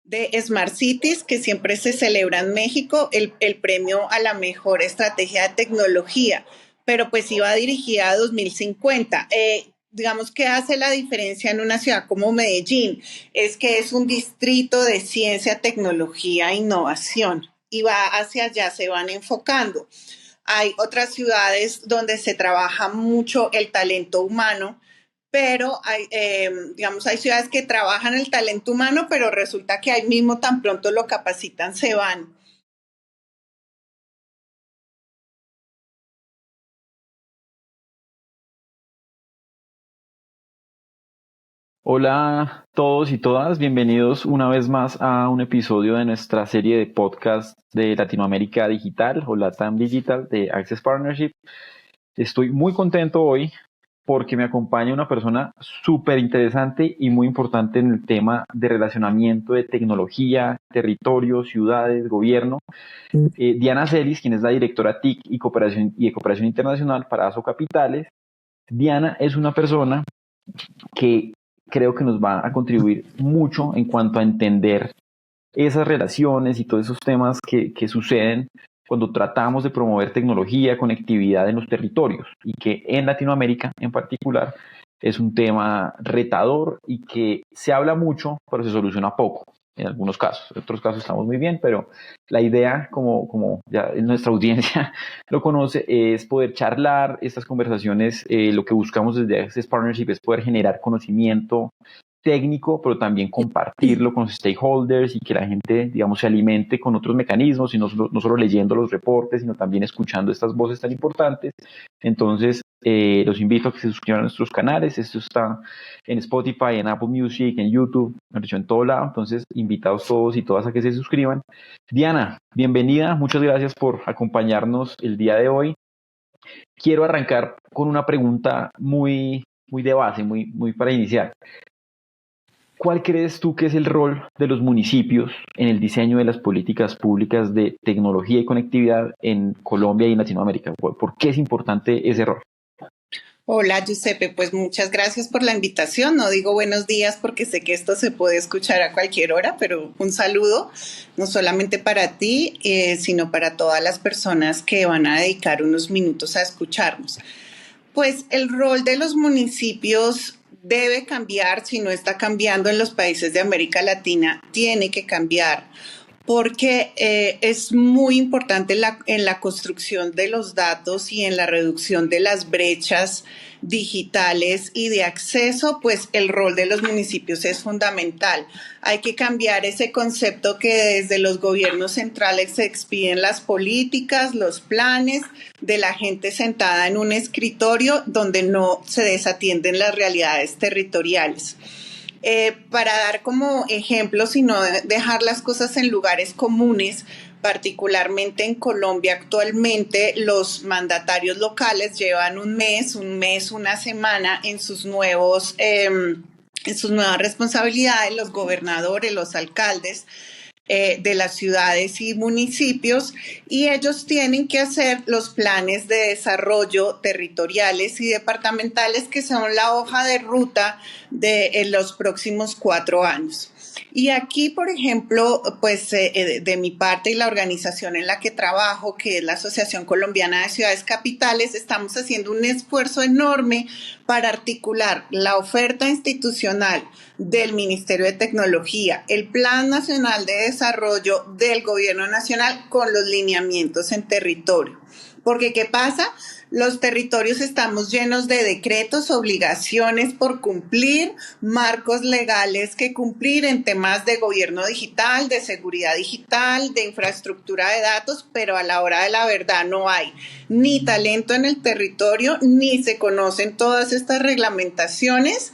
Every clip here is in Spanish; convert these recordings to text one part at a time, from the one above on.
de Smart Cities, que siempre se celebra en México, el premio a la mejor estrategia de tecnología, pero pues iba dirigida a 2050. Digamos que hace la diferencia en una ciudad como Medellín, es que es un distrito de ciencia, tecnología e innovación y va hacia allá, se van enfocando. Hay otras ciudades donde se trabaja mucho el talento humano, pero digamos, hay ciudades que trabajan el talento humano, pero resulta que ahí mismo tan pronto lo capacitan, se van. Hola a todos y todas, bienvenidos una vez más a un episodio de nuestra serie de podcast de Latinoamérica Digital o LATAM Digital de Access Partnership. Estoy muy contento hoy porque me acompaña una persona súper interesante y muy importante en el tema de relacionamiento de tecnología, territorio, ciudades, gobierno. Diana Celis, quien es la directora TIC y Cooperación Internacional para ASO Capitales. Diana es una persona que creo que nos va a contribuir mucho en cuanto a entender esas relaciones y todos esos temas que suceden cuando tratamos de promover tecnología, conectividad en los territorios y que en Latinoamérica en particular es un tema retador y que se habla mucho, pero se soluciona poco en algunos casos. En otros casos estamos muy bien, pero la idea, como ya nuestra audiencia lo conoce, es poder charlar estas conversaciones. Lo que buscamos desde Access Partnership es poder generar conocimiento técnico, pero también compartirlo con los stakeholders y que la gente, digamos, se alimente con otros mecanismos y no solo leyendo los reportes, sino también escuchando estas voces tan importantes. Entonces, los invito a que se suscriban a nuestros canales. Esto está en Spotify, en Apple Music, en YouTube, en todo lado. Entonces, invitados todos y todas a que se suscriban. Diana, bienvenida. Muchas gracias por acompañarnos el día de hoy. Quiero arrancar con una pregunta muy de base, muy para iniciar. ¿Cuál crees tú que es el rol de los municipios en el diseño de las políticas públicas de tecnología y conectividad en Colombia y en Latinoamérica? ¿Por qué es importante ese rol? Hola Giuseppe, pues muchas gracias por la invitación. No digo buenos días porque sé que esto se puede escuchar a cualquier hora, pero un saludo no solamente para ti, sino para todas las personas que van a dedicar unos minutos a escucharnos. Pues el rol de los municipios debe cambiar, si no está cambiando en los países de América Latina, tiene que cambiar porque es muy importante en la construcción de los datos y en la reducción de las brechas digitales y de acceso, pues el rol de los municipios es fundamental. Hay que cambiar ese concepto que desde los gobiernos centrales se expiden las políticas, los planes de la gente sentada en un escritorio donde no se desatienden las realidades territoriales. Para dar como ejemplos y no dejar las cosas en lugares comunes, particularmente en Colombia actualmente los mandatarios locales llevan un mes, una semana en sus en sus nuevas responsabilidades, los gobernadores, los alcaldes de las ciudades y municipios, y ellos tienen que hacer los planes de desarrollo territoriales y departamentales que son la hoja de ruta de los próximos 4 años. Y aquí, por ejemplo, pues de mi parte y la organización en la que trabajo, que es la Asociación Colombiana de Ciudades Capitales, estamos haciendo un esfuerzo enorme para articular la oferta institucional del Ministerio de Tecnología, el Plan Nacional de Desarrollo del Gobierno Nacional con los lineamientos en territorio. Porque, ¿qué pasa? Los territorios estamos llenos de decretos, obligaciones por cumplir, marcos legales que cumplir en temas de gobierno digital, de seguridad digital, de infraestructura de datos, pero a la hora de la verdad no hay ni talento en el territorio, ni se conocen todas estas reglamentaciones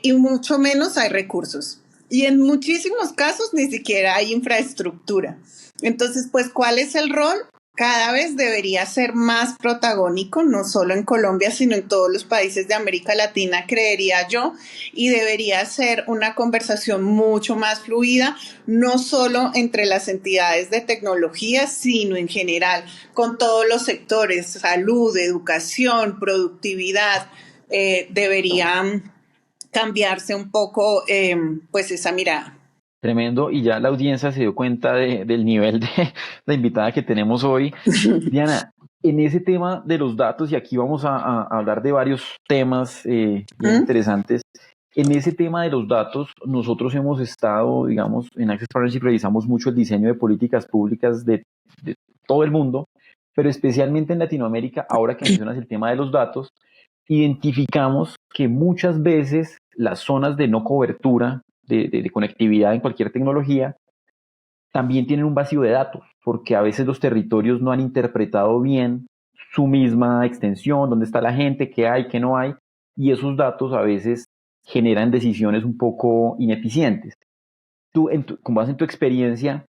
y mucho menos hay recursos. Y en muchísimos casos ni siquiera hay infraestructura. Entonces, pues, ¿cuál es el rol? Cada vez debería ser más protagónico, no solo en Colombia, sino en todos los países de América Latina, creería yo, y debería ser una conversación mucho más fluida, no solo entre las entidades de tecnología, sino en general con todos los sectores, salud, educación, productividad, deberían cambiarse un poco pues esa mirada. Tremendo, y ya la audiencia se dio cuenta del nivel de la invitada que tenemos hoy. Diana, en ese tema de los datos, y aquí vamos a hablar de varios temas bien ¿Mm? interesantes, en ese tema de los datos, nosotros hemos estado, digamos, en Access Partnership revisamos mucho el diseño de políticas públicas de todo el mundo, pero especialmente en Latinoamérica, ahora que mencionas el tema de los datos, identificamos que muchas veces las zonas de no cobertura de conectividad en cualquier tecnología también tienen un vacío de datos, porque a veces los territorios no han interpretado bien su misma extensión, dónde está la gente, qué hay, qué no hay, y esos datos a veces generan decisiones un poco ineficientes. Tú, con base en tu experiencia,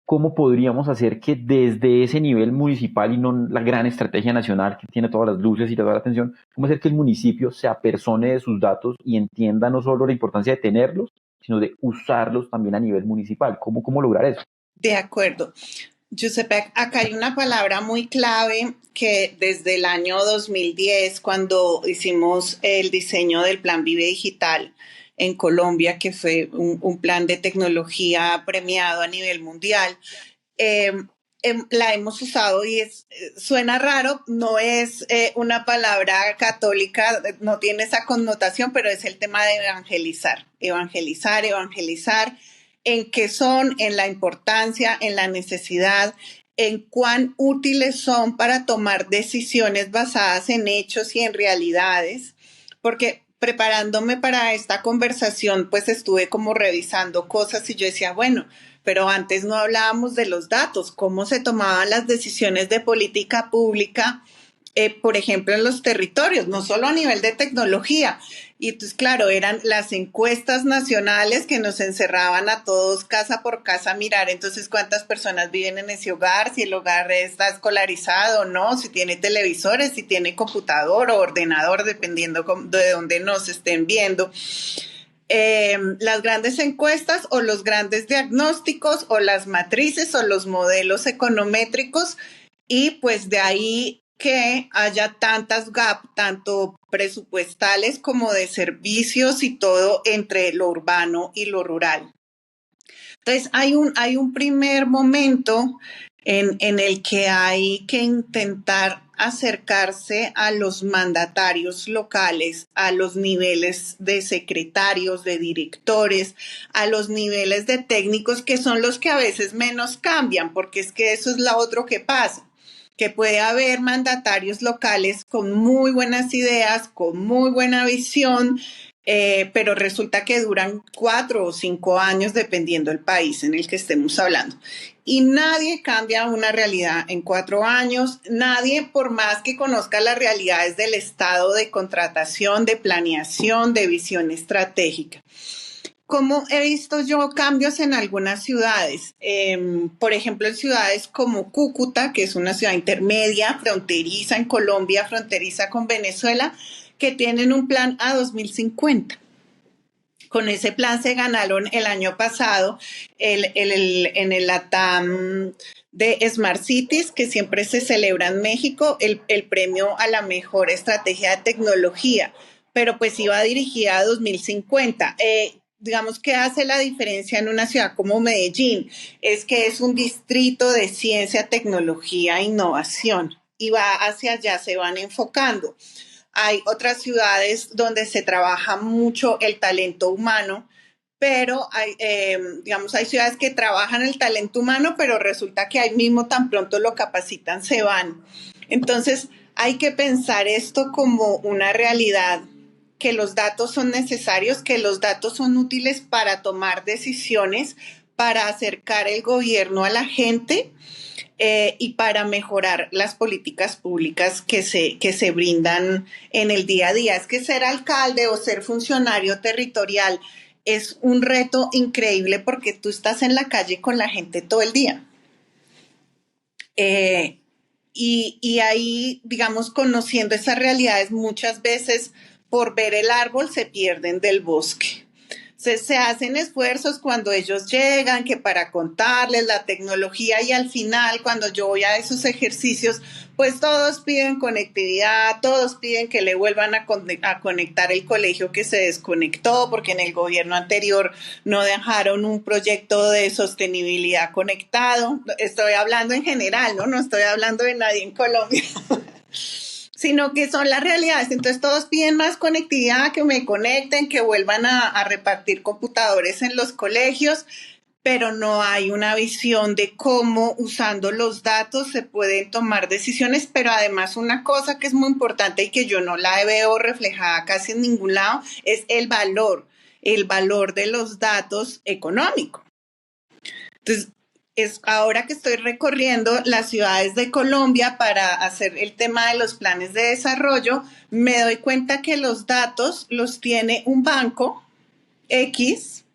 ¿cómo podríamos hacer que desde ese nivel municipal y no la gran estrategia nacional que tiene todas las luces y toda la atención, cómo hacer que el municipio se apersone de sus datos y entienda no solo la importancia de tenerlos, sino de usarlos también a nivel municipal? ¿Cómo lograr eso? De acuerdo. Giuseppe, acá hay una palabra muy clave que desde el año 2010, cuando hicimos el diseño del Plan Vive Digital en Colombia, que fue un plan de tecnología premiado a nivel mundial, eh, la hemos usado y suena raro, no es una palabra católica, no tiene esa connotación, pero es el tema de evangelizar, evangelizar, evangelizar, en qué son, en la importancia, en la necesidad, en cuán útiles son para tomar decisiones basadas en hechos y en realidades, porque preparándome para esta conversación, pues estuve como revisando cosas y yo decía, bueno, pero antes no hablábamos de los datos, cómo se tomaban las decisiones de política pública, por ejemplo, en los territorios, no solo a nivel de tecnología. Y entonces, claro, eran las encuestas nacionales que nos encerraban a todos casa por casa a mirar entonces cuántas personas viven en ese hogar, si el hogar está escolarizado o no, si tiene televisores, si tiene computador o ordenador, dependiendo de dónde nos estén viendo. Las grandes encuestas o los grandes diagnósticos o las matrices o los modelos econométricos y pues de ahí que haya tantas gap, tanto presupuestales como de servicios y todo entre lo urbano y lo rural. Entonces hay un primer momento en el que hay que intentar acercarse a los mandatarios locales, a los niveles de secretarios, de directores, a los niveles de técnicos que son los que a veces menos cambian, porque es que eso es lo otro que pasa, que puede haber mandatarios locales con muy buenas ideas, con muy buena visión, pero resulta que duran 4 o 5 años dependiendo del país en el que estemos hablando. Y nadie cambia una realidad en 4 años, nadie por más que conozca las realidades del estado de contratación, de planeación, de visión estratégica. ¿Cómo he visto yo cambios en algunas ciudades? Por ejemplo, en ciudades como Cúcuta, que es una ciudad intermedia, fronteriza en Colombia, fronteriza con Venezuela, que tienen un plan a 2050. Con ese plan se ganaron el año pasado en el LATAM de Smart Cities, que siempre se celebra en México, el premio a la mejor estrategia de tecnología, pero pues iba dirigida a 2050. Digamos que hace la diferencia en una ciudad como Medellín, es que es un distrito de ciencia, tecnología e innovación y va hacia allá, se van enfocando. Hay otras ciudades donde se trabaja mucho el talento humano, pero digamos, hay ciudades que trabajan el talento humano, pero resulta que ahí mismo tan pronto lo capacitan, se van. Entonces, hay que pensar esto como una realidad, que los datos son necesarios, que los datos son útiles para tomar decisiones, para acercar el gobierno a la gente y para mejorar las políticas públicas que se brindan en el día a día. Es que ser alcalde o ser funcionario territorial es un reto increíble porque tú estás en la calle con la gente todo el día. Eh, y ahí, digamos, conociendo esas realidades, muchas veces por ver el árbol se pierden del bosque. Se hacen esfuerzos cuando ellos llegan, que para contarles la tecnología, y al final, cuando yo voy a esos ejercicios, pues todos piden conectividad, todos piden que le vuelvan a conectar el colegio que se desconectó, porque en el gobierno anterior no dejaron un proyecto de sostenibilidad conectado. Estoy hablando en general, ¿no? No estoy hablando de nadie en Colombia. Sino que son las realidades. Entonces todos piden más conectividad, que me conecten, que vuelvan a repartir computadores en los colegios, pero no hay una visión de cómo usando los datos se pueden tomar decisiones. Pero además una cosa que es muy importante y que yo no la veo reflejada casi en ningún lado es el valor de los datos económicos. Entonces, ahora que estoy recorriendo las ciudades de Colombia para hacer el tema de los planes de desarrollo, me doy cuenta que los datos los tiene un banco X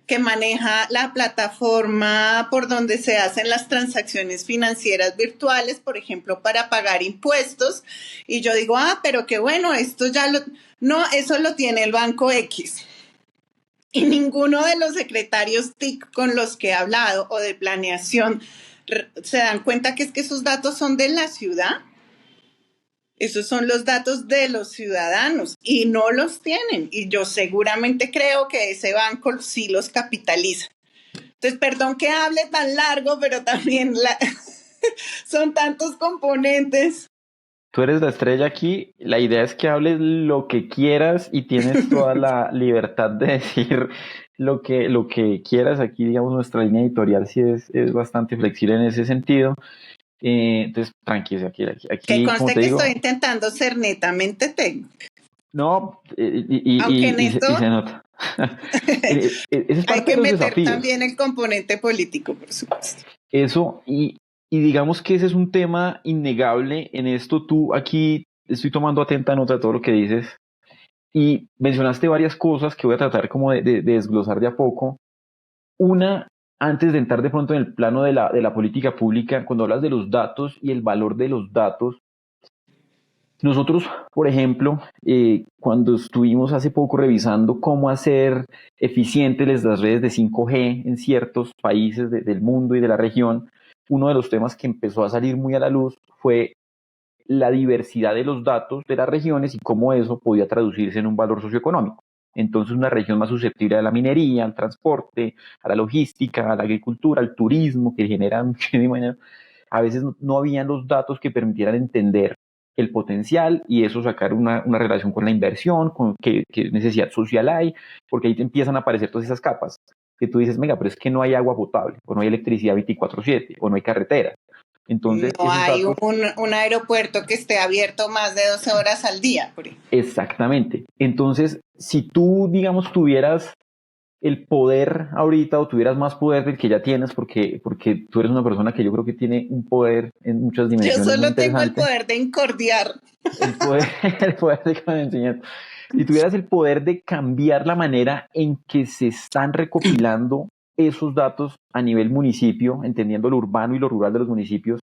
que maneja la plataforma por donde se hacen las transacciones financieras virtuales, por ejemplo, para pagar impuestos. Y yo digo, pero qué bueno, esto ya lo... No, eso lo tiene el banco X. Y ninguno de los secretarios TIC con los que he hablado o de planeación se dan cuenta que es que esos datos son de la ciudad. Esos son los datos de los ciudadanos y no los tienen. Y yo seguramente creo que ese banco sí los capitaliza. Entonces, perdón que hable tan largo, pero también son tantos componentes. Tú eres la estrella aquí, la idea es que hables lo que quieras y tienes toda la libertad de decir lo que quieras. Aquí, digamos, nuestra línea editorial sí es bastante flexible en ese sentido. Entonces, tranquilo, aquí Que como conste te que digo, estoy intentando ser netamente técnica. no, Aunque en y esto se nota. Ese es hay parte que de los meter desafíos. también el componente político, por supuesto. Eso, y digamos que ese es un tema innegable en esto. Tú aquí estoy tomando atenta nota de todo lo que dices y mencionaste varias cosas que voy a tratar como de desglosar de a poco. Una, antes de entrar de pronto en el plano de la política pública, cuando hablas de los datos y el valor de los datos, nosotros, por ejemplo, cuando estuvimos hace poco revisando cómo hacer eficientes las redes de 5G en ciertos países del mundo y de la región, uno de los temas que empezó a salir muy a la luz fue la diversidad de los datos de las regiones y cómo eso podía traducirse en un valor socioeconómico. Entonces, una región más susceptible a la minería, al transporte, a la logística, a la agricultura, al turismo, que genera muchísimo dinero. A veces no habían los datos que permitieran entender el potencial y eso sacar una relación con la inversión, con qué necesidad social hay, porque ahí te empiezan a aparecer todas esas capas que tú dices, venga, pero es que no hay agua potable, o no hay electricidad 24/7, o no hay carretera. Entonces, No esos hay datos... un aeropuerto que esté abierto más de 12 horas al día. Exactamente. Entonces, si tú, digamos, tuvieras el poder ahorita o tuvieras más poder del que ya tienes, porque tú eres una persona que yo creo que tiene un poder en muchas Yo dimensiones muy solo tengo el interesante. poder de incordiar. El poder, el poder de convencimiento. Si tuvieras el poder de cambiar la manera en que se están recopilando esos datos a nivel municipio, entendiendo lo urbano y lo rural de los municipios,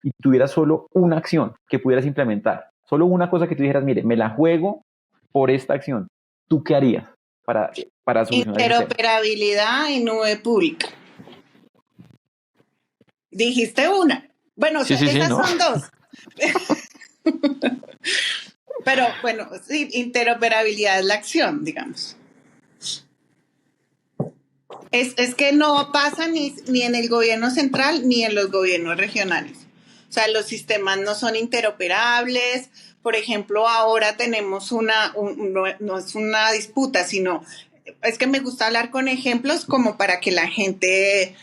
y tuvieras solo una acción que pudieras implementar, solo una cosa que tú dijeras, mire, me la juego por esta acción, ¿tú qué harías para solucionar ese tema? Interoperabilidad en nube pública. Dijiste una. Bueno, Sí, esas ¿no? son dos. Pero bueno, sí, interoperabilidad es la acción, digamos. Es que no pasa ni en el gobierno central ni en los gobiernos regionales. O sea, los sistemas no son interoperables. Por ejemplo, ahora tenemos no es una disputa, sino es que me gusta hablar con ejemplos como para que la gente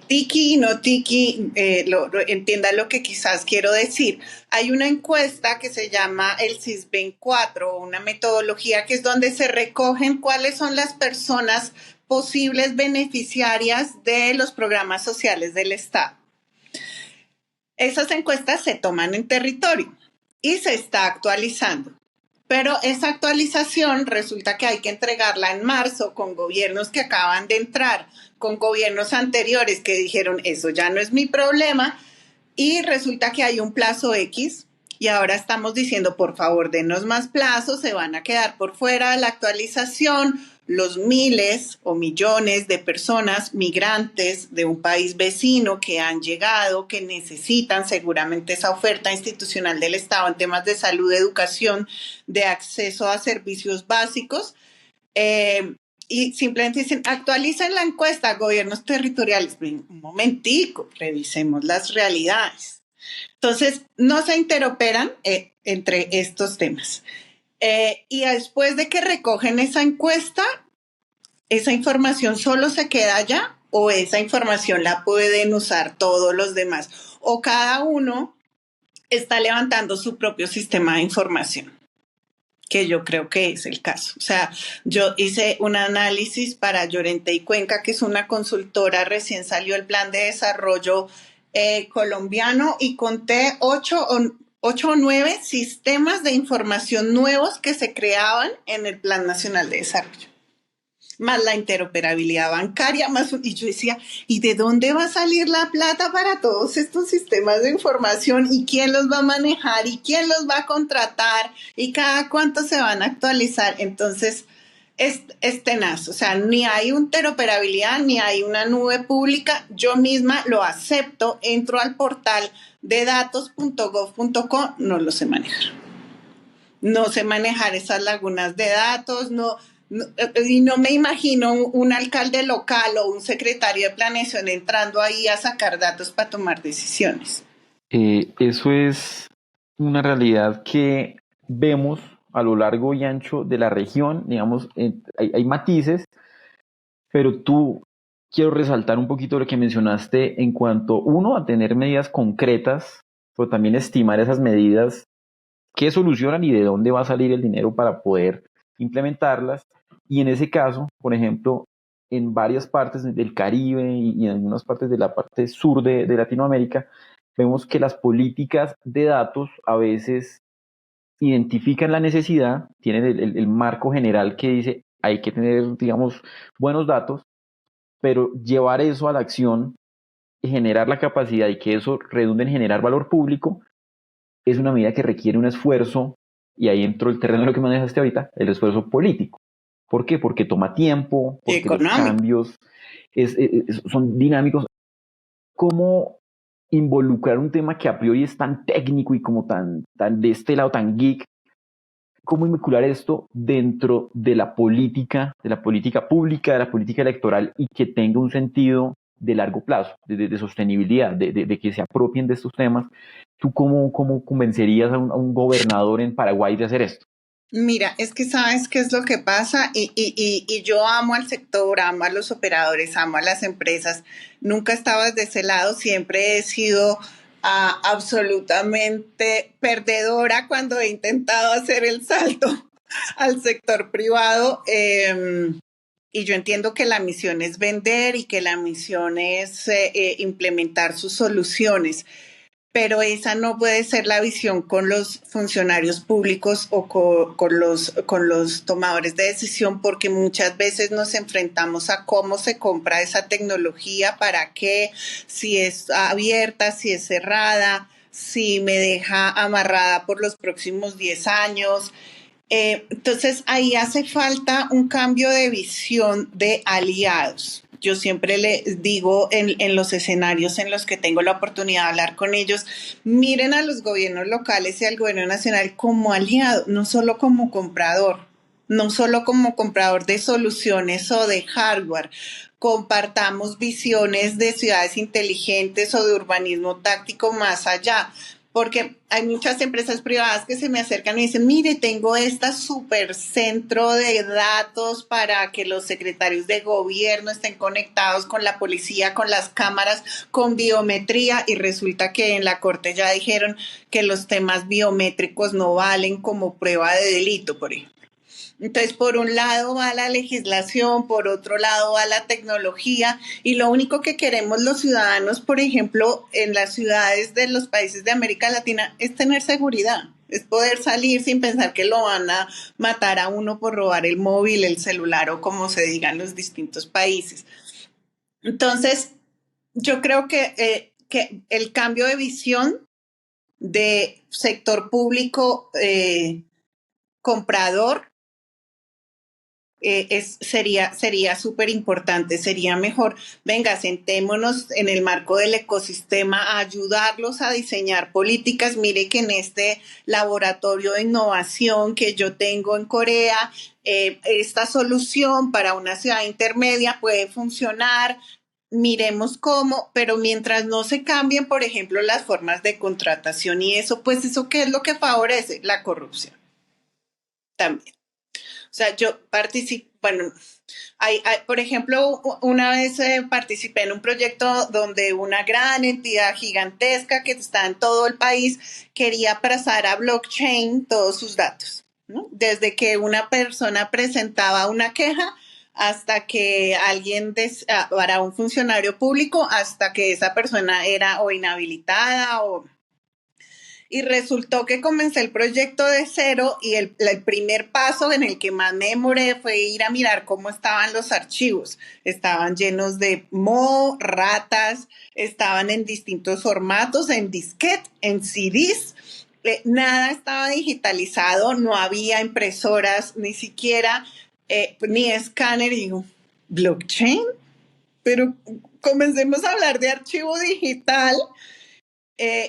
tiki y no tiki entienda lo que quizás quiero decir. Hay una encuesta que se llama el CISBEN 4, una metodología que es donde se recogen cuáles son las personas posibles beneficiarias de los programas sociales del Estado. Esas encuestas se toman en territorio y se está actualizando. Pero esa actualización resulta que hay que entregarla en marzo con gobiernos que acaban de entrar, con gobiernos anteriores que dijeron eso ya no es mi problema y resulta que hay un plazo X y ahora estamos diciendo por favor denos más plazos, se van a quedar por fuera de la actualización. los miles o millones de personas migrantes de un país vecino que han llegado, que necesitan seguramente esa oferta institucional del Estado en temas de salud, educación, de acceso a servicios básicos. Y simplemente dicen, actualicen la encuesta, gobiernos territoriales. Un momentico, revisemos las realidades. Entonces, no se interoperan entre estos temas. Y después de que recogen esa encuesta, esa información solo se queda allá o esa información la pueden usar todos los demás o cada uno está levantando su propio sistema de información, que yo creo que es el caso. O sea, yo hice un análisis para Llorente y Cuenca, que es una consultora, recién salió el plan de desarrollo colombiano y conté 8 o 9 sistemas de información nuevos que se creaban en el Plan Nacional de Desarrollo, más la interoperabilidad bancaria, y yo decía, ¿y de dónde va a salir la plata para todos estos sistemas de información? ¿Y quién los va a manejar? ¿Y quién los va a contratar? ¿Y cada cuánto se van a actualizar? Entonces, es tenaz, o sea, ni hay interoperabilidad, ni hay una nube pública. Yo misma lo acepto, entro al portal de datos.gov.co, no lo sé manejar. No sé manejar esas lagunas de datos, y no me imagino un alcalde local o un secretario de planeación entrando ahí a sacar datos para tomar decisiones. Eso es una realidad que vemos a lo largo y ancho de la región, digamos, hay matices, pero quiero resaltar un poquito lo que mencionaste en cuanto, uno, a tener medidas concretas, pero también estimar esas medidas, qué solucionan y de dónde va a salir el dinero para poder implementarlas. Y en ese caso, por ejemplo, en varias partes del Caribe y en algunas partes de la parte sur de Latinoamérica, vemos que las políticas de datos a veces identifican la necesidad, tienen el marco general que dice hay que tener, digamos, buenos datos, pero llevar eso a la acción y generar la capacidad y que eso redunde en generar valor público es una medida que requiere un esfuerzo, y ahí entró el terreno de lo que manejaste ahorita, el esfuerzo político. ¿Por qué? Porque toma tiempo, porque los Económico. cambios son dinámicos. ¿Cómo involucrar un tema que a priori es tan técnico y como tan de este lado tan geek? ¿Cómo vincular esto dentro de la política pública, de la política electoral y que tenga un sentido de largo plazo, de sostenibilidad, de que se apropien de estos temas? ¿Tú cómo convencerías a un gobernador en Paraguay de hacer esto? Mira, es que sabes qué es lo que pasa y yo amo al sector, amo a los operadores, amo a las empresas. Nunca estaba de ese lado, siempre he sido absolutamente perdedora cuando he intentado hacer el salto al sector privado. Y yo entiendo que la misión es vender y que la misión es implementar sus soluciones, pero esa no puede ser la visión con los funcionarios públicos o con los tomadores de decisión, porque muchas veces nos enfrentamos a cómo se compra esa tecnología, para qué, si es abierta, si es cerrada, si me deja amarrada por los próximos 10 años. Entonces ahí hace falta un cambio de visión de aliados. Yo siempre les digo en los escenarios en los que tengo la oportunidad de hablar con ellos, miren a los gobiernos locales y al gobierno nacional como aliado, no solo como comprador, no solo como comprador de soluciones o de hardware. Compartamos visiones de ciudades inteligentes o de urbanismo táctico más allá, porque hay muchas empresas privadas que se me acercan y dicen, mire, tengo esta super centro de datos para que los secretarios de gobierno estén conectados con la policía, con las cámaras, con biometría, y resulta que en la corte ya dijeron que los temas biométricos no valen como prueba de delito, por ejemplo. Entonces, por un lado va la legislación, por otro lado va la tecnología, y lo único que queremos los ciudadanos, por ejemplo, en las ciudades de los países de América Latina, es tener seguridad, es poder salir sin pensar que lo van a matar a uno por robar el móvil, el celular o como se diga en los distintos países. Entonces, yo creo que el cambio de visión de sector público comprador sería súper importante, sería mejor, venga, sentémonos en el marco del ecosistema a ayudarlos a diseñar políticas. Mire que en este laboratorio de innovación que yo tengo en Corea, esta solución para una ciudad intermedia puede funcionar. Miremos cómo, pero mientras no se cambien, por ejemplo, las formas de contratación y eso, pues eso qué es lo que favorece la corrupción también. O sea, yo participé, bueno, por ejemplo, una vez participé en un proyecto donde una gran entidad gigantesca que está en todo el país quería pasar a blockchain todos sus datos, ¿no? Desde que una persona presentaba una queja hasta que alguien para un funcionario público, hasta que esa persona era o inhabilitada o y resultó que comencé el proyecto de cero y el primer paso en el que más me demoré fue ir a mirar cómo estaban los archivos. Estaban llenos de moho, ratas, estaban en distintos formatos, en disquete, en CDs. Nada estaba digitalizado, no había impresoras, ni siquiera, ni escáner. Y digo, ¿blockchain? Pero comencemos a hablar de archivo digital.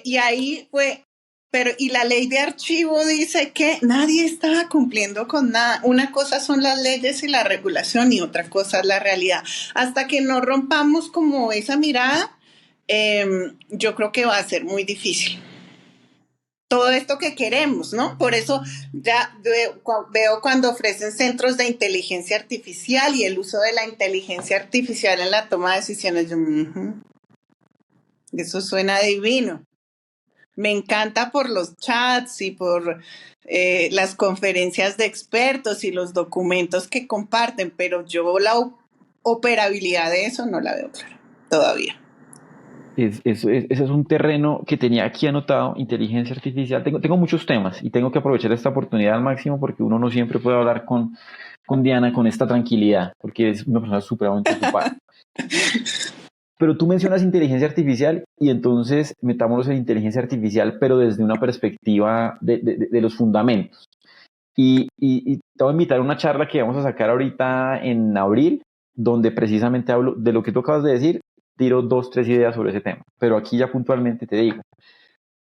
Y ahí fue, pero y la ley de archivo dice que nadie estaba cumpliendo con nada. Una cosa son las leyes y la regulación y otra cosa es la realidad. Hasta que no rompamos como esa mirada, yo creo que va a ser muy difícil. Todo esto que queremos, ¿no? Por eso ya veo cuando ofrecen centros de inteligencia artificial y el uso de la inteligencia artificial en la toma de decisiones. Yo, eso suena divino. Me encanta por los chats y por las conferencias de expertos y los documentos que comparten, pero yo la operabilidad de eso no la veo clara todavía. Ese es un terreno que tenía aquí anotado, inteligencia artificial. Tengo muchos temas y tengo que aprovechar esta oportunidad al máximo porque uno no siempre puede hablar con Diana con esta tranquilidad, porque es una persona supremamente ocupada. Pero tú mencionas inteligencia artificial y entonces metámonos en inteligencia artificial, pero desde una perspectiva de los fundamentos. Y te voy a invitar a una charla que vamos a sacar ahorita en abril, donde precisamente hablo de lo que tú acabas de decir, tiro 2, 3 ideas sobre ese tema. Pero aquí ya puntualmente te digo,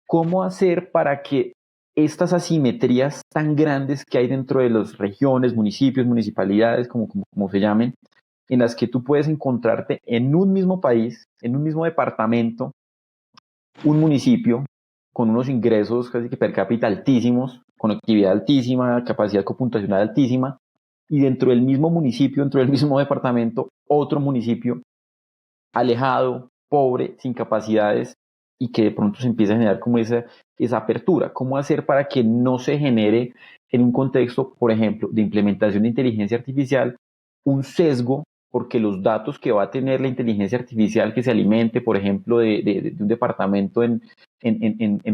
¿cómo hacer para que estas asimetrías tan grandes que hay dentro de las regiones, municipios, municipalidades, como se llamen, en las que tú puedes encontrarte en un mismo país, en un mismo departamento, un municipio con unos ingresos casi que per cápita altísimos, conectividad altísima, capacidad computacional altísima, y dentro del mismo municipio, dentro del mismo departamento, otro municipio alejado, pobre, sin capacidades, y que de pronto se empieza a generar como esa apertura? ¿Cómo hacer para que no se genere en un contexto, por ejemplo, de implementación de inteligencia artificial, un sesgo porque los datos que va a tener la inteligencia artificial que se alimente, por ejemplo, de un departamento en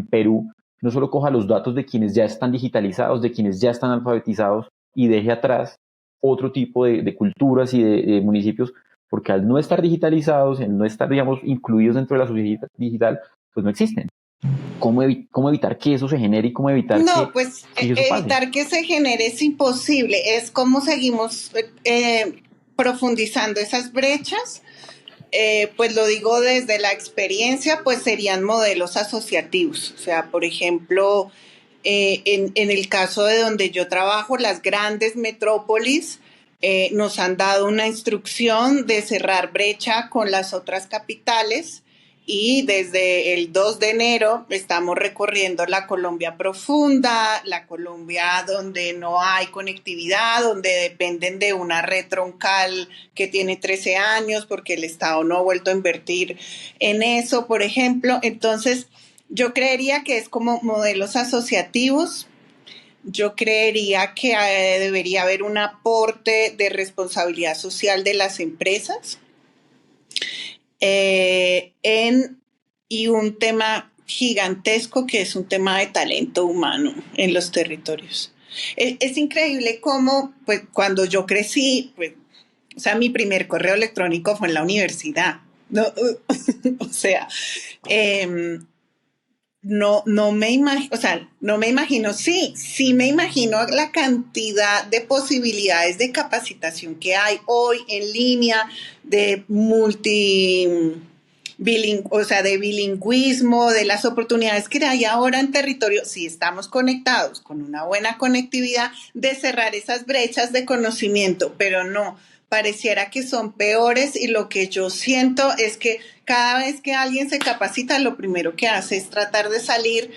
Perú, no solo coja los datos de quienes ya están digitalizados, de quienes ya están alfabetizados y deje atrás otro tipo de culturas y de municipios, porque al no estar digitalizados, al no estar, digamos, incluidos dentro de la sociedad digital, pues no existen. ¿Cómo evitar que eso se genere y cómo evitar No, pues que eso pase? evitar que se genere es imposible. Es como seguimos profundizando esas brechas. Pues lo digo desde la experiencia, pues serían modelos asociativos. O sea, por ejemplo, en el caso de donde yo trabajo, las grandes metrópolis nos han dado una instrucción de cerrar brecha con las otras capitales y desde el 2 de enero estamos recorriendo la Colombia profunda, la Colombia donde no hay conectividad, donde dependen de una red troncal que tiene 13 años porque el Estado no ha vuelto a invertir en eso, por ejemplo. Entonces, yo creería que es como modelos asociativos. Yo creería que debería haber un aporte de responsabilidad social de las empresas y un tema gigantesco que es un tema de talento humano en los territorios. Es increíble cómo, pues, cuando yo crecí, pues, o sea, mi primer correo electrónico fue en la universidad, ¿no? O sea, no me imagino, o sea, no me imagino, sí me imagino la cantidad de posibilidades de capacitación que hay hoy en línea, de o sea, de bilingüismo, de las oportunidades que hay ahora en territorio, si estamos conectados con una buena conectividad, de cerrar esas brechas de conocimiento, pero no, pareciera que son peores y lo que yo siento es que cada vez que alguien se capacita, lo primero que hace es tratar de salir,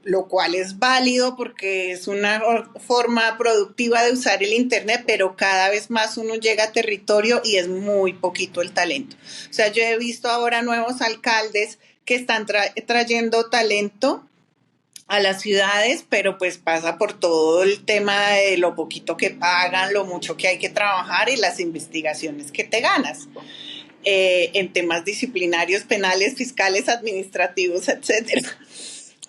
lo cual es válido porque es una forma productiva de usar el Internet, pero cada vez más uno llega a territorio y es muy poquito el talento. O sea, yo he visto ahora nuevos alcaldes que están trayendo talento a las ciudades, pero pues pasa por todo el tema de lo poquito que pagan, lo mucho que hay que trabajar y las investigaciones que te ganas. En temas disciplinarios, penales, fiscales, administrativos, etcétera.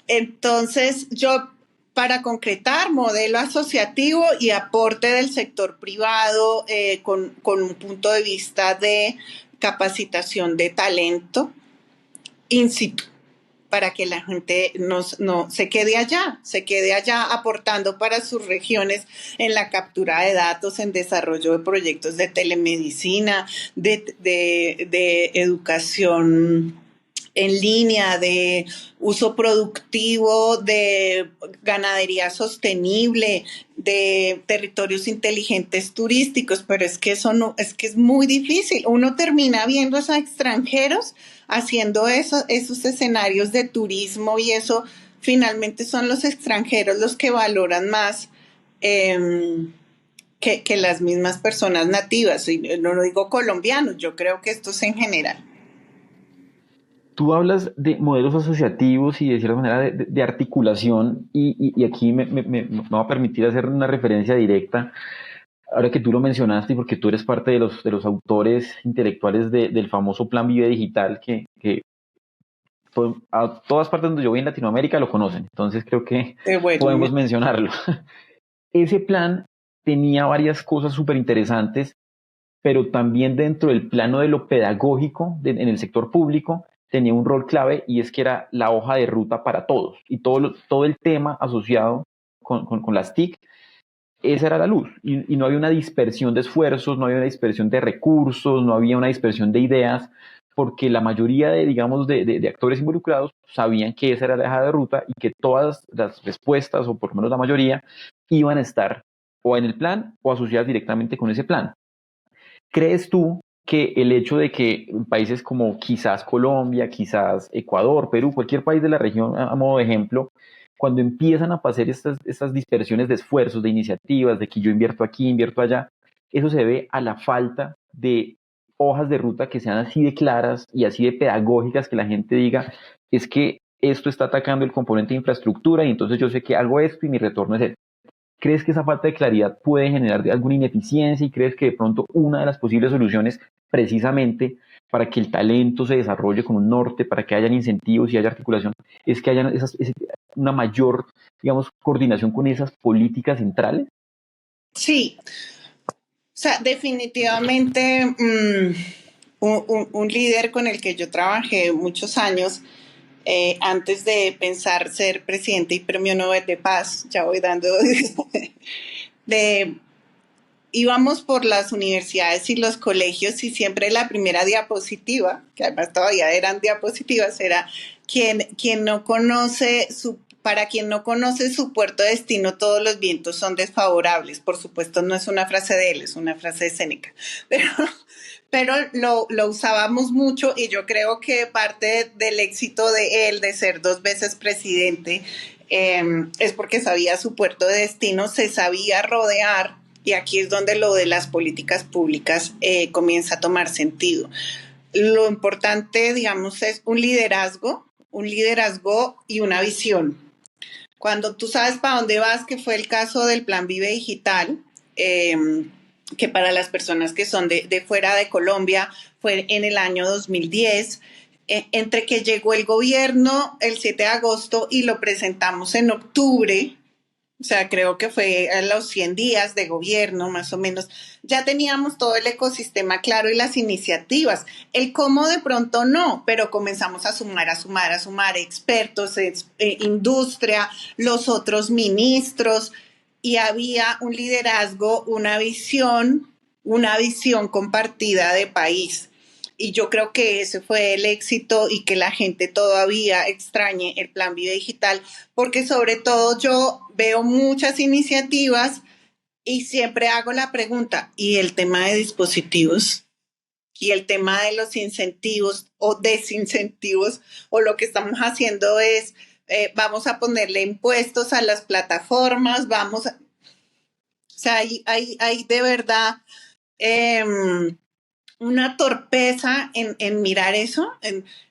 Entonces, yo, para concretar, modelo asociativo y aporte del sector privado con un punto de vista de capacitación de talento in situ, para que la gente no se quede allá aportando para sus regiones en la captura de datos, en desarrollo de proyectos de telemedicina, de educación en línea, de uso productivo, de ganadería sostenible, de territorios inteligentes turísticos, pero es que eso no, es que es muy difícil. Uno termina viendo a extranjeros haciendo esos escenarios de turismo y eso finalmente son los extranjeros los que valoran más que las mismas personas nativas. Y no lo digo colombianos, yo creo que esto es en general. Tú hablas de modelos asociativos y de cierta manera de articulación y aquí me va a permitir hacer una referencia directa, ahora que tú lo mencionaste y porque tú eres parte de los autores intelectuales del famoso Plan Vive Digital que a todas partes donde yo voy en Latinoamérica lo conocen, entonces creo que podemos mencionarlo. Ese plan tenía varias cosas súper interesantes, pero también dentro del plano de lo pedagógico en el sector público tenía un rol clave y es que era la hoja de ruta para todos y todo el tema asociado con las TIC, esa era la luz y no había una dispersión de esfuerzos, no había una dispersión de recursos, no había una dispersión de ideas, porque la mayoría digamos, de actores involucrados sabían que esa era la hoja de ruta y que todas las respuestas, o por lo menos la mayoría, iban a estar o en el plan o asociadas directamente con ese plan. ¿Crees tú que el hecho de que países como quizás Colombia, quizás Ecuador, Perú, cualquier país de la región a modo de ejemplo, cuando empiezan a pasar estas dispersiones de esfuerzos, de iniciativas, de que yo invierto aquí, invierto allá, eso se debe a la falta de hojas de ruta que sean así de claras y así de pedagógicas, que la gente diga, es que esto está atacando el componente de infraestructura y entonces yo sé que hago esto y mi retorno es esto? ¿Crees que esa falta de claridad puede generar alguna ineficiencia y crees que de pronto una de las posibles soluciones precisamente para que el talento se desarrolle con un norte, para que hayan incentivos y haya articulación, es que haya una mayor, digamos, coordinación con esas políticas centrales? Sí, o sea, definitivamente un líder con el que yo trabajé muchos años, antes de pensar ser presidente y premio Nobel de Paz, ya voy dando, de, íbamos por las universidades y los colegios y siempre la primera diapositiva, que además todavía eran diapositivas, era quien no conoce para quien no conoce su puerto de destino, todos los vientos son desfavorables. Por supuesto, no es una frase de él, es una frase de Séneca. Pero lo usábamos mucho y yo creo que parte del éxito de él, de ser 2 veces presidente, es porque sabía su puerto de destino, se sabía rodear, y aquí es donde lo de las políticas públicas comienza a tomar sentido. Lo importante, digamos, es un liderazgo y una visión. Cuando tú sabes para dónde vas, que fue el caso del Plan Vive Digital, que para las personas que son de fuera de Colombia fue en el año 2010, entre que llegó el gobierno el 7 de agosto y lo presentamos en octubre, O sea, creo que fue a los 100 días de gobierno, más o menos. Ya teníamos todo el ecosistema claro y las iniciativas. El cómo de pronto no, pero comenzamos a sumar expertos, industria, los otros ministros, y había un liderazgo, una visión compartida de país. Y yo creo que ese fue el éxito y que la gente todavía extrañe el Plan Vive Digital, porque sobre todo yo veo muchas iniciativas y siempre hago la pregunta, ¿y el tema de dispositivos? Y el tema de los incentivos o desincentivos, o lo que estamos haciendo es, vamos a ponerle impuestos a las plataformas, o sea, hay de verdad eh, una torpeza en mirar eso.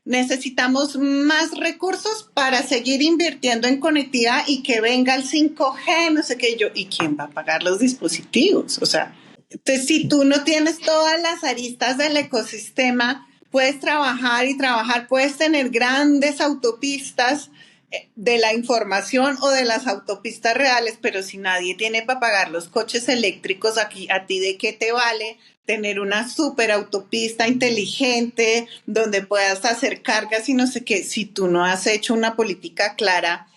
Necesitamos más recursos para seguir invirtiendo en conectividad y que venga el 5G, no sé qué yo. ¿Y quién va a pagar los dispositivos? O sea, entonces si tú no tienes todas las aristas del ecosistema, puedes trabajar y trabajar, puedes tener grandes autopistas de la información o de las autopistas reales, pero si nadie tiene para pagar los coches eléctricos, aquí a ti de qué te vale tener una super autopista inteligente donde puedas hacer cargas y no sé qué, si tú no has hecho una política clara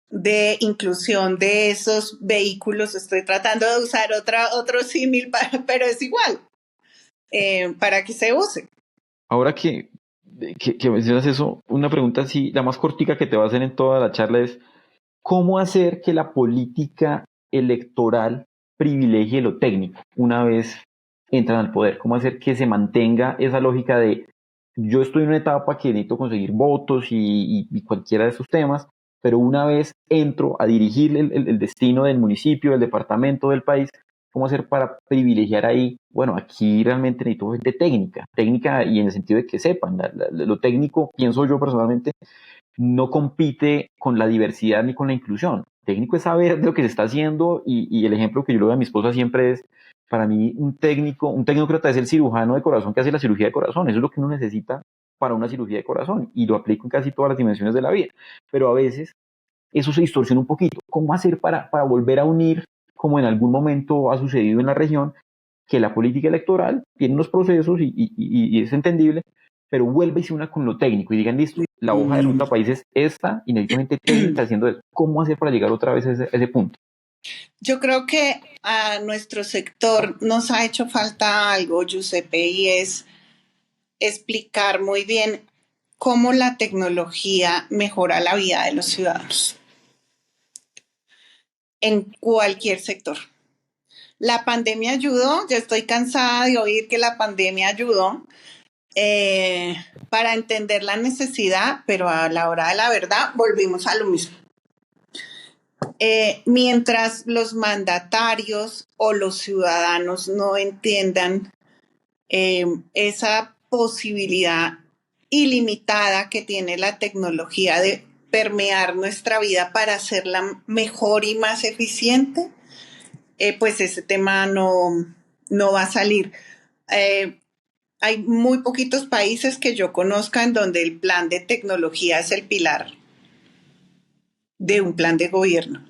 de inclusión de esos vehículos. Estoy tratando de usar otro símil, pero es igual, para que se use. Ahora que mencionas eso, una pregunta así, la más cortica que te va a hacer en toda la charla es, ¿cómo hacer que la política electoral privilegie lo técnico una vez entran al poder? ¿Cómo hacer que se mantenga esa lógica de yo estoy en una etapa que necesito conseguir votos y cualquiera de esos temas, pero una vez entro a dirigir el destino del municipio, del departamento, del país, ¿cómo hacer para privilegiar ahí? Bueno, aquí realmente necesito gente técnica y en el sentido de que sepan, lo técnico, pienso yo personalmente, no compite con la diversidad ni con la inclusión. Técnico es saber de lo que se está haciendo y el ejemplo que yo le doy a mi esposa siempre es, para mí un tecnócrata es el cirujano de corazón que hace la cirugía de corazón. Eso es lo que uno necesita para una cirugía de corazón y lo aplico en casi todas las dimensiones de la vida. Pero a veces eso se distorsiona un poquito. ¿Cómo hacer para volver a unir, como en algún momento ha sucedido en la región, que la política electoral tiene unos procesos y es entendible, pero vuelve y se una con lo técnico y digan, listo, la hoja de ruta país es esta y necesito gente técnica haciendo eso. ¿Cómo hacer para llegar otra vez a ese punto? Yo creo que a nuestro sector nos ha hecho falta algo, Giuseppe, y es explicar muy bien cómo la tecnología mejora la vida de los ciudadanos en cualquier sector. La pandemia ayudó, ya estoy cansada de oír que la pandemia ayudó para entender la necesidad, pero a la hora de la verdad volvimos a lo mismo. Mientras los mandatarios o los ciudadanos no entiendan esa posibilidad ilimitada que tiene la tecnología de permear nuestra vida para hacerla mejor y más eficiente, pues ese tema no va a salir. Eh, hay muy poquitos países que yo conozca en donde el plan de tecnología es el pilar de un plan de gobierno.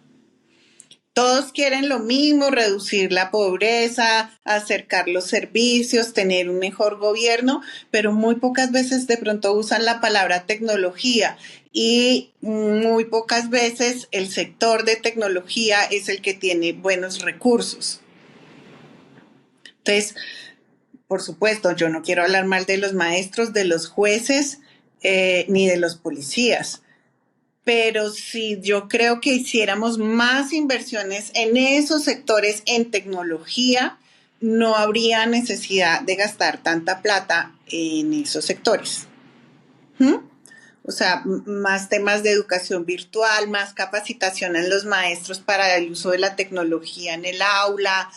Todos quieren lo mismo, reducir la pobreza, acercar los servicios, tener un mejor gobierno, pero muy pocas veces de pronto usan la palabra tecnología y muy pocas veces el sector de tecnología es el que tiene buenos recursos. Entonces, por supuesto, yo no quiero hablar mal de los maestros, de los jueces, ni de los policías. Pero sí, yo creo que hiciéramos más inversiones en esos sectores en tecnología, no habría necesidad de gastar tanta plata en esos sectores. ¿Mm? O sea, más temas de educación virtual, más capacitación en los maestros para el uso de la tecnología en el aula,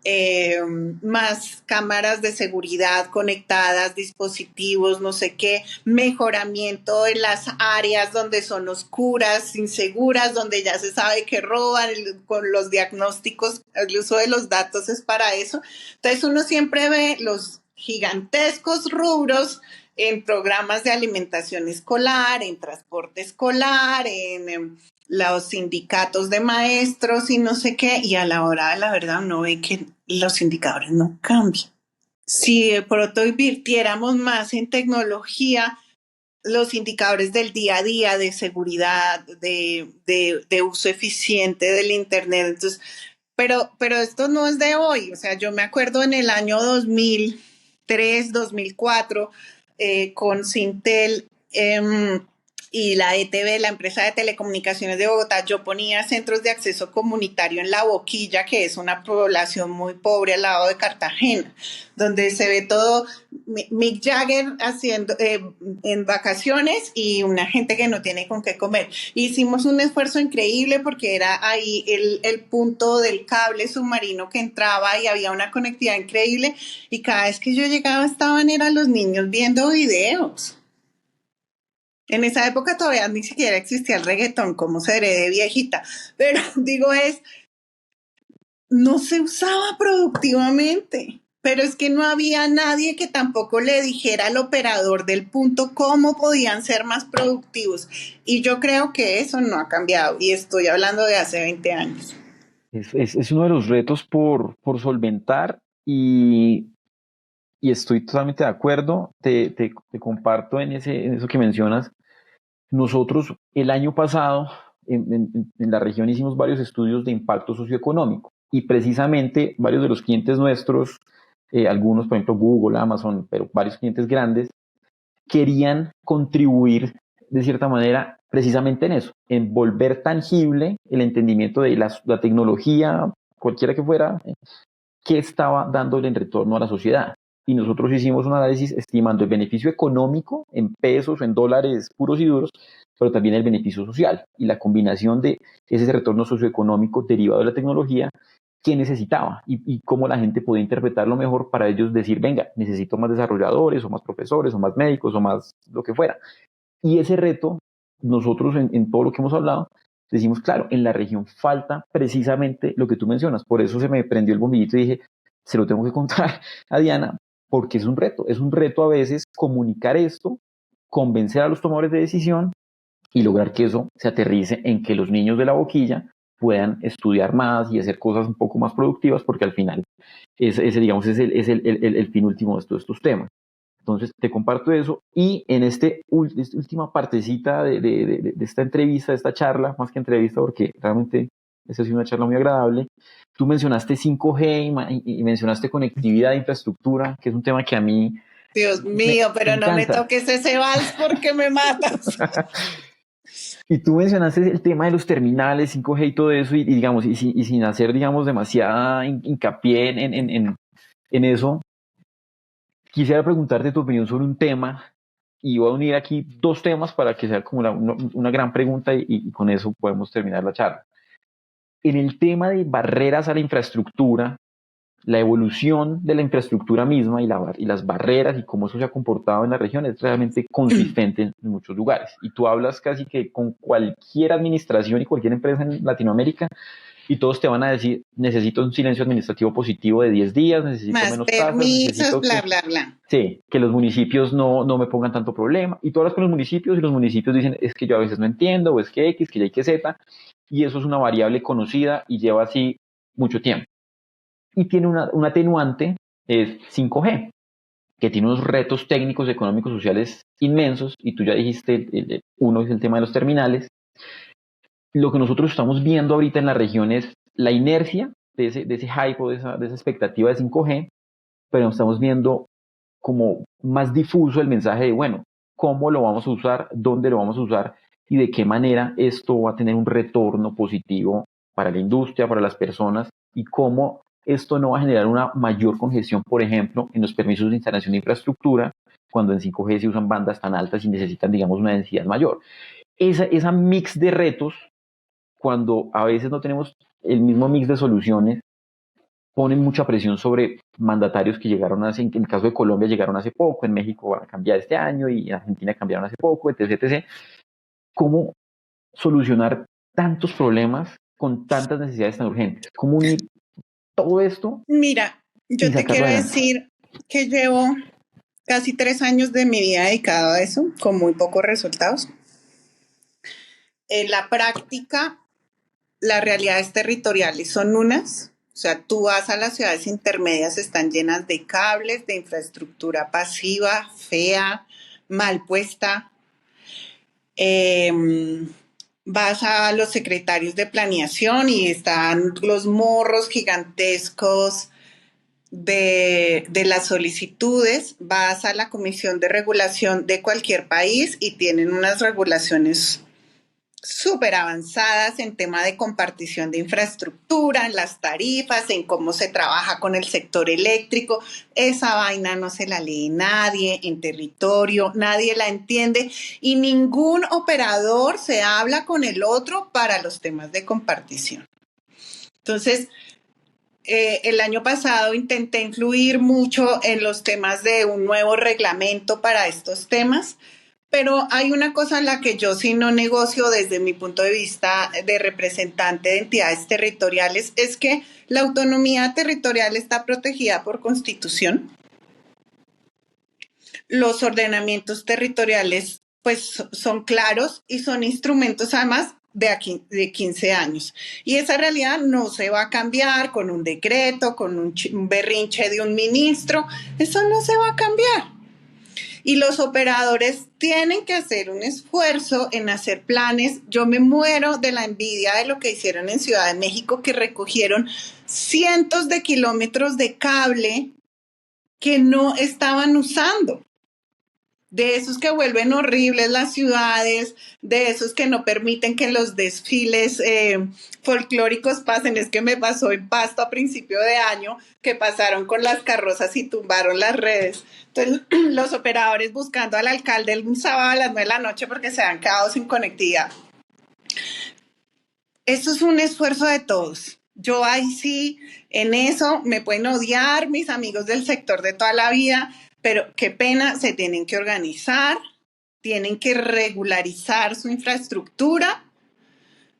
eh, más cámaras de seguridad conectadas, dispositivos, no sé qué, mejoramiento en las áreas donde son oscuras, inseguras, donde ya se sabe que roban, con los diagnósticos, el uso de los datos es para eso. Entonces uno siempre ve gigantescos rubros en programas de alimentación escolar, en transporte escolar, en los sindicatos de maestros y no sé qué, y a la hora de la verdad uno ve que los indicadores no cambian. Si de pronto invirtiéramos más en tecnología, los indicadores del día a día, de seguridad, de uso eficiente del Internet. Entonces, pero esto no es de hoy. O sea, yo me acuerdo en el año 2003, 2004, con Sintel y la ETV, la empresa de telecomunicaciones de Bogotá, yo ponía centros de acceso comunitario en La Boquilla, que es una población muy pobre al lado de Cartagena, donde se ve todo Mick Jagger haciendo en vacaciones y una gente que no tiene con qué comer. Hicimos un esfuerzo increíble porque era ahí el punto del cable submarino que entraba y había una conectividad increíble, y cada vez que yo llegaba estaban eran los niños viendo videos. En esa época todavía ni siquiera existía el reggaetón, como seré de viejita, pero digo no se usaba productivamente. Pero es que no había nadie que tampoco le dijera al operador del punto cómo podían ser más productivos. Y yo creo que eso no ha cambiado. Y estoy hablando de hace 20 años. Es uno de los retos por solventar y estoy totalmente de acuerdo. Te comparto en eso que mencionas. Nosotros el año pasado en la región hicimos varios estudios de impacto socioeconómico y precisamente varios de los clientes nuestros, algunos por ejemplo Google, Amazon, pero varios clientes grandes, querían contribuir de cierta manera precisamente en eso, en volver tangible el entendimiento de la tecnología, cualquiera que fuera, qué estaba dándole en retorno a la sociedad. Y nosotros hicimos un análisis estimando el beneficio económico en pesos, en dólares puros y duros, pero también el beneficio social y la combinación de ese retorno socioeconómico derivado de la tecnología, qué necesitaba y cómo la gente podía interpretarlo mejor para ellos decir, venga, necesito más desarrolladores o más profesores o más médicos o más lo que fuera. Y ese reto, nosotros en todo lo que hemos hablado, decimos, claro, en la región falta precisamente lo que tú mencionas. Por eso se me prendió el bombillito y dije, se lo tengo que contar a Diana, porque es un reto a veces comunicar esto, convencer a los tomadores de decisión y lograr que eso se aterrice en que los niños de la boquilla puedan estudiar más y hacer cosas un poco más productivas, porque al final ese digamos, es el fin último de todos estos temas. Entonces, te comparto eso y en esta última partecita de esta entrevista, de esta charla, más que entrevista, porque realmente esta ha sido una charla muy agradable, tú mencionaste 5G y mencionaste conectividad de infraestructura, que es un tema que a mí Dios mío, pero me no me encanta. toques ese vals porque me matas. Y tú mencionaste el tema de los terminales, 5G y todo eso, y digamos, y sin hacer, digamos, demasiada hincapié en eso, quisiera preguntarte tu opinión sobre un tema y voy a unir aquí dos temas para que sea como una gran pregunta y con eso podemos terminar la charla. En el tema de barreras a la infraestructura, la evolución de la infraestructura misma y las barreras y cómo eso se ha comportado en la región es realmente consistente en muchos lugares. Y tú hablas casi que con cualquier administración y cualquier empresa en Latinoamérica y todos te van a decir, necesito un silencio administrativo positivo de 10 días, necesito Más menos tasas, permisos, necesito bla, que, bla, bla. sí, que los municipios no me pongan tanto problema. Y tú hablas con los municipios y los municipios dicen, es que yo a veces no entiendo, o es que X, que Y, que Z, y eso es una variable conocida y lleva así mucho tiempo. Y tiene un atenuante, es 5G, que tiene unos retos técnicos, económicos, sociales inmensos, y tú ya dijiste, uno es el tema de los terminales. Lo que nosotros estamos viendo ahorita en la región es la inercia de ese hype o de esa expectativa de 5G, pero estamos viendo como más difuso el mensaje de, bueno, cómo lo vamos a usar, dónde lo vamos a usar y de qué manera esto va a tener un retorno positivo para la industria, para las personas y cómo esto no va a generar una mayor congestión, por ejemplo, en los permisos de instalación de infraestructura, cuando en 5G se usan bandas tan altas y necesitan, digamos, una densidad mayor. Esa mix de retos, cuando a veces no tenemos el mismo mix de soluciones, ponen mucha presión sobre mandatarios que llegaron en el caso de Colombia llegaron hace poco, en México van a cambiar este año y en Argentina cambiaron hace poco, etc, etc. ¿Cómo solucionar tantos problemas con tantas necesidades tan urgentes? ¿Cómo unir todo esto Mira, y yo te sacarlo quiero adelante? decir que llevo casi 3 años de mi vida dedicado a eso, con muy pocos resultados. En la práctica, las realidades territoriales son unas. O sea, tú vas a las ciudades intermedias, están llenas de cables, de infraestructura pasiva, fea, mal puesta. Vas a los secretarios de planeación y están los morros gigantescos de las solicitudes. Vas a la comisión de regulación de cualquier país y tienen unas regulaciones súper avanzadas en tema de compartición de infraestructura, en las tarifas, en cómo se trabaja con el sector eléctrico. Esa vaina no se la lee nadie en territorio, nadie la entiende y ningún operador se habla con el otro para los temas de compartición. Entonces, el año pasado intenté influir mucho en los temas de un nuevo reglamento para estos temas, pero hay una cosa en la que yo sí no negocio desde mi punto de vista de representante de entidades territoriales, es que la autonomía territorial está protegida por Constitución. Los ordenamientos territoriales pues son claros y son instrumentos además de 15 años. Y esa realidad no se va a cambiar con un decreto, con un berrinche de un ministro. Eso no se va a cambiar. Y los operadores tienen que hacer un esfuerzo en hacer planes. Yo me muero de la envidia de lo que hicieron en Ciudad de México, que recogieron cientos de kilómetros de cable que no estaban usando. De esos que vuelven horribles las ciudades, de esos que no permiten que los desfiles folclóricos pasen. Es que me pasó en Pasto a principio de año, que pasaron con las carrozas y tumbaron las redes. Entonces, los operadores buscando al alcalde un sábado a las 9 de la noche porque se han quedado sin conectividad. Eso es un esfuerzo de todos. Yo ahí sí, en eso me pueden odiar mis amigos del sector de toda la vida, pero qué pena, se tienen que organizar, tienen que regularizar su infraestructura.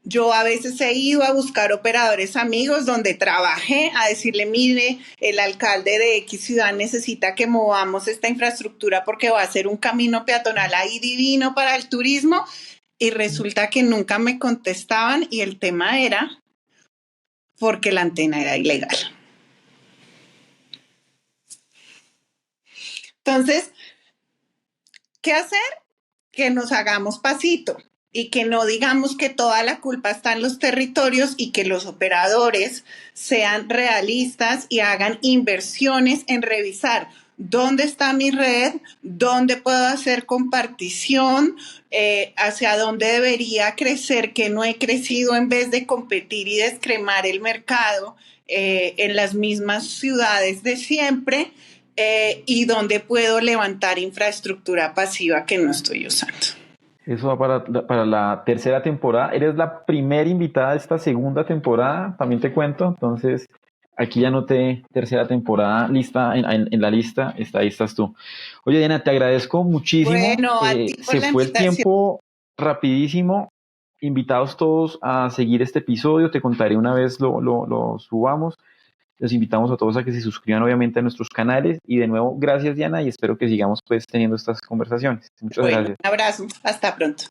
Yo a veces he ido a buscar operadores amigos donde trabajé a decirle, mire, el alcalde de X ciudad necesita que movamos esta infraestructura porque va a ser un camino peatonal ahí divino para el turismo. Y resulta que nunca me contestaban y el tema era porque la antena era ilegal. Entonces, ¿qué hacer? Que nos hagamos pasito y que no digamos que toda la culpa está en los territorios y que los operadores sean realistas y hagan inversiones en revisar dónde está mi red, dónde puedo hacer compartición, hacia dónde debería crecer, que no he crecido en vez de competir y descremar el mercado en las mismas ciudades de siempre. Y dónde puedo levantar infraestructura pasiva que no estoy usando. Eso va para la tercera temporada. Eres la primera invitada de esta segunda temporada, también te cuento. Entonces, aquí ya noté tercera temporada lista en la lista. Ahí estás tú. Oye, Diana, te agradezco muchísimo. Bueno, a ti por Se la fue el invitación. tiempo rapidísimo. Invitados todos a seguir este episodio. Te contaré una vez lo subamos. Los invitamos a todos a que se suscriban obviamente a nuestros canales y de nuevo gracias Diana y espero que sigamos pues teniendo estas conversaciones. Muchas Bueno, gracias. un abrazo, hasta pronto.